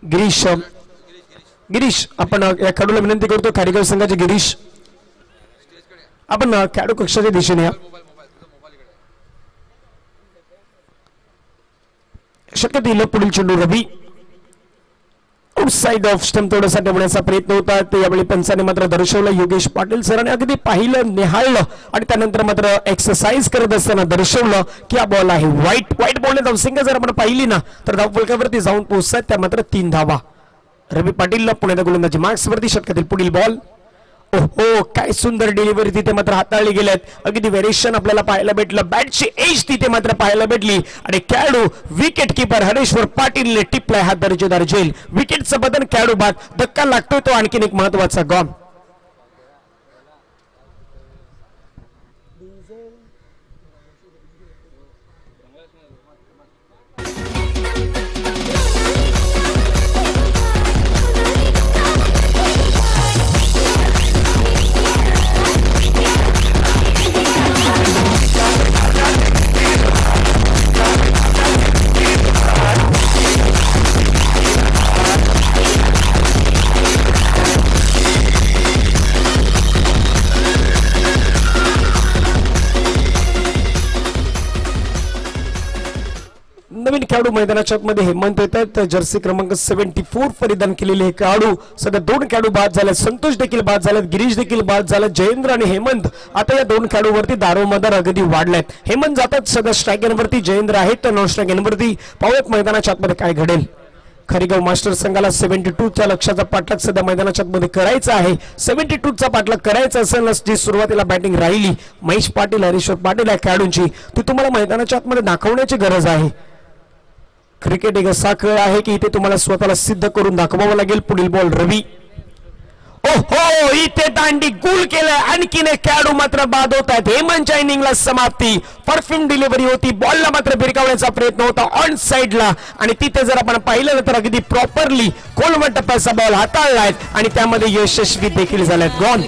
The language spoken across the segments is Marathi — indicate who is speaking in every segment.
Speaker 1: गिरीश गिरीश आपण या खेळाडूला विनंती करतो खारीगाव संघाचे गिरीश आपण खेळाडू कक्षाच्या दिशेने या शक्यतो पुढील चेंडू रवी आउटसाइड ऑफ स्टंप थोडासा ठेवण्याचा प्रयत्न होता ते यावेळी पंचाने मात्र दर्शवलं योगेश पाटील सरांनी अगदी पाहिलं निहाळलं आणि त्यानंतर मात्र एक्सरसाइज करत असताना दर्शवलं की हा बॉल आहे वाईट बॉलने धावसंख्या जर आपण पाहिली ना तर धावफलकावरती जाऊन पोहोचतात त्या मात्र 3 धावा रवी पाटीलला पुण्याच्या गोलंदाजी मार्क्स वरती षटकातील पुढील बॉल ओहो काय सुंदर डिलिव्हरी तिथे मात्र हाताळली गेल्यात अगदी व्हेरिएशन आपल्याला पाहायला भेटलं बॅटची एज तिथे मात्र पाहायला भेटली आणि खेळाडू विकेट कीपर हरेश्वर पाटीलने टिपलाय हा दर्जेदार झेल विकेटचं बदन खेळाडू बाद धक्का लागतोय तो आणखीन एक महत्वाचा गॉल नवीन खेळाडू मैदानाच्या मध्ये हेमंत येतात जर्सी क्रमांक 74 परिधान केलेले हे खेळाडू सध्या 2 खेळाडू बाद झाले संतोष देखील बाद झालेत गिरीश देखील बाद झाले जयेंद्र आणि हेमंत आता या 2 खेळाडूवरती दारोमदार अगदी वाढलेत हेमंत जातात सध्या स्ट्रायकरवरती जयेंद्र आहेत तर नॉन स्ट्रायकरवरती पावत मैदानाच्या आतमध्ये काय घडेल खरीगाव मास्टर संघाला 72 च्या लक्ष्याचा पाठलाग सध्या मैदानाच्या मध्ये करायचा आहे 72 चा पाठलाग करायचा असेल जी सुरुवातीला बॅटिंग राहिली महेश पाटील हरीश्वर पाटील या खेळाडूंची ती तुम्हाला मैदानाच्या आतमध्ये दाखवण्याची गरज आहे क्रिकेट एक असा खेळ आहे की इथे तुम्हाला स्वतःला सिद्ध करून दाखवावं लागेल पुढील बॉल रवी ओहो इथे दांडी गुल केलंय आणखीन एक खेळाडू मात्र बाद होत आहेत हेमंतच्या इनिंगला समाप्ती परफ्यूम डिलिव्हरी होती बॉलला मात्र भिरकावण्याचा प्रयत्न होता ऑन साइडला आणि तिथे जर आपण पाहिलं तर अगदी प्रॉपरली कोलमट टप्प्याचा बॉल हाताळलाय आणि त्यामध्ये यशस्वी देखील झालेत गॉल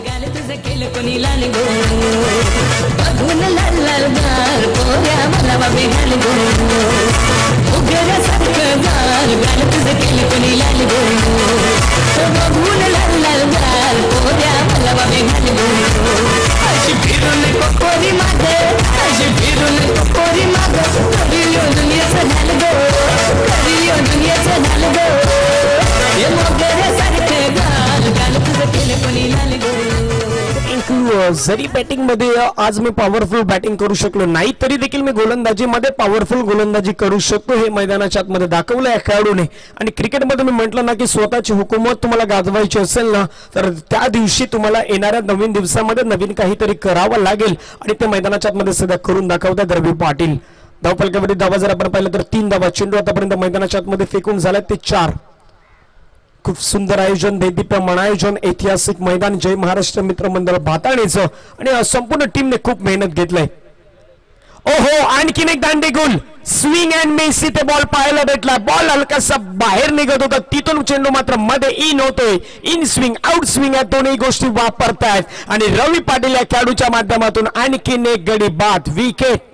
Speaker 1: जरी बॅटिंग मध्ये आज मी पॉवरफुल बॅटिंग करू शकलो नाही तरी देखील मी गोलंदाजी मध्ये पॉवरफुल गोलंदाजी करू शकतो हे मैदानाच्या आतमध्ये दाखवलं या खेळाडूने आणि क्रिकेटमध्ये मी म्हटलं ना की स्वतःची हुकूमत तुम्हाला गाजवायची असेल ना तर त्या दिवशी तुम्हाला येणाऱ्या नवीन दिवसामध्ये नवीन काहीतरी करावं लागेल आणि ते मैदानाच्या आतमध्ये सध्या करून दाखवतात रवी पाटील धावफलकावरती धावा जर आपण पाहिलं तर 3 धावा चेंडू आतापर्यंत मैदानाच्या आतमध्ये फेकून झालाय ते 4 खूप सुंदर आयोजन दैदिप्यमान आयोजन ऐतिहासिक मैदान जय महाराष्ट्र मित्र मंडळ भाताणेचं आणि संपूर्ण टीमने खूप मेहनत घेतलाय ओहो आणखीन एक दांडी गुल स्विंग अँड मिस इथे बॉल पाहायला भेटला बॉल हलकासा बाहेर निघत होता तिथून चेंडू मात्र मध्ये इन होतोय इन स्विंग आउट स्विंग या दोन्ही गोष्टी वापरतायत आणि रवी पाटील या खेळाडूच्या माध्यमातून आणखीन एक गडी बाद विकेट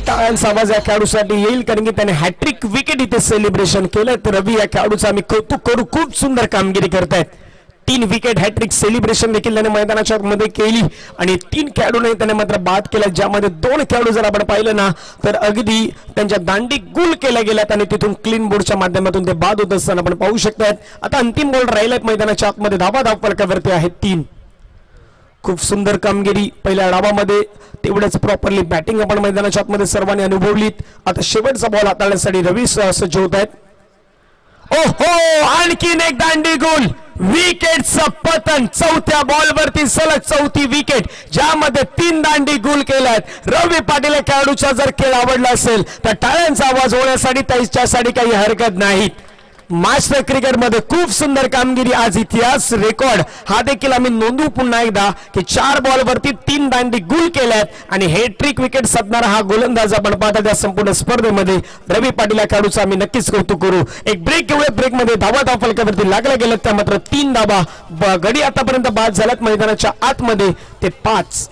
Speaker 1: टाळ्यांचा आवाज या खेळाडूसाठी येईल कारण की त्याने हॅट्रिक विकेट इथे सेलिब्रेशन केलं तर रवी या खेळाडूचं आम्ही कौतुक करू खूप सुंदर कामगिरी करतायत 3 विकेट हॅट्रिक सेलिब्रेशन देखील त्याने मैदानाच्या मध्ये केली आणि 3 खेळाडूंनी त्याने मात्र बाद केला ज्यामध्ये 2 खेळाडू जर आपण पाहिलं ना तर अगदी त्यांच्या दांडी गुल केल्या गेल्यात आणि तिथून क्लीन बोर्डच्या माध्यमातून ते बाद होत असताना आपण पाहू शकतात आता अंतिम बॉल राहिलाय मैदानाच्या आतमध्ये धाव फलकावरती आहेत 3 खूप सुंदर कामगिरी पहिल्या डावामध्ये तेवढ्याच प्रॉपरली बॅटिंग आपण मैदानाच्या आतमध्ये सर्वांनी अनुभवलीत आता शेवटचा बॉल हाताळण्यासाठी रवी सज्ज होत आहेत ओहो आणखीन एक दांडी गुल विकेटचं पतन चौथ्या बॉलवरती सलग चौथी विकेट ज्यामध्ये 3 दांडी गुल केल्यात रवी पाटील खेळाडूचा जर खेळ आवडला असेल तर टाळ्यांचा आवाज होण्यासाठी त्याच्यासाठी काही हरकत नाही मास्टर क्रिकेट मध्ये खूप सुंदर कामगिरी, आज इतिहास रेकॉर्ड हा देखील आम्ही नोंदवू पुन्हा एकदा की 4 बॉल वरती 3 दांडी गुल केल्यात आणि हेट्रिक विकेट साधणारा हा गोलंदाज आपण पाहता त्या संपूर्ण स्पर्धेमध्ये रवी पाटील या खेळाडूचं आम्ही नक्कीच कौतुक करू। एक ब्रेक घेऊया, ब्रेक मध्ये धावा फलकावरती लागल्या गेल्यात त्या मात्र 3 धावा गडी आतापर्यंत बाद झाल्यात मैदानाच्या आतमध्ये ते 5।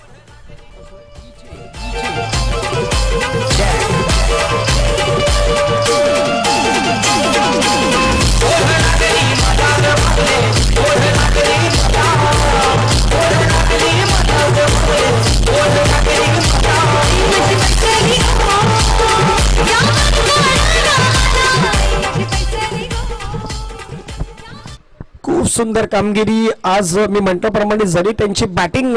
Speaker 1: खूप सुंदर कामगिरी आज मी म्हटल्याप्रमाणे जरी त्यांची बॅटिंग